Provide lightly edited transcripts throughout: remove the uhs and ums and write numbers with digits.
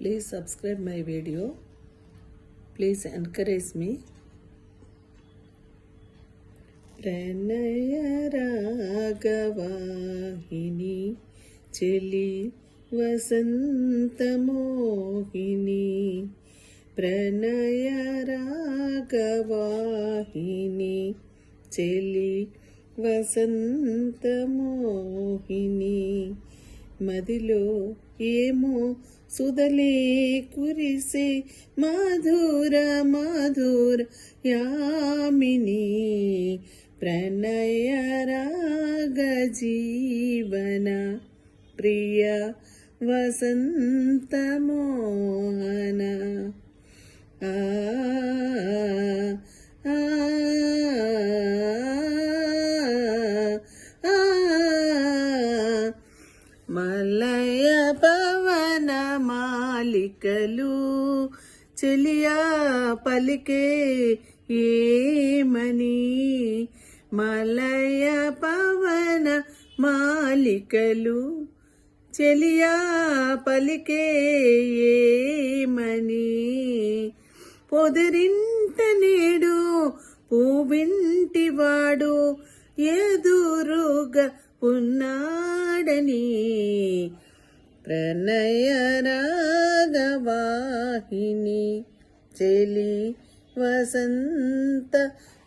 Please subscribe my video. Please encourage me. ప్రణయ రాగవాహిని చెలి వసంతమోహిని ప్రణయ రాగవాహిని చెలి వసంతమోహిని మదిలో ఏమో సుధలే కురిసే మధుర మధుర యామిని ప్రణయ రాగ జీవన ప్రియ వసంత మోహన ఆ ఆ మలయ పవన మాలికలు చెలియా పలికే ఏమని మలయ పవన మాలికలు చెలియా పలికే ఏమని పొదరింట నేడు పువ్వింటివాడు ఎదురుగా ఉన్నాడని ప్రణయ రాగవాహిని చెలి వసంత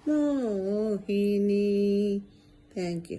మోహిని. Thank you.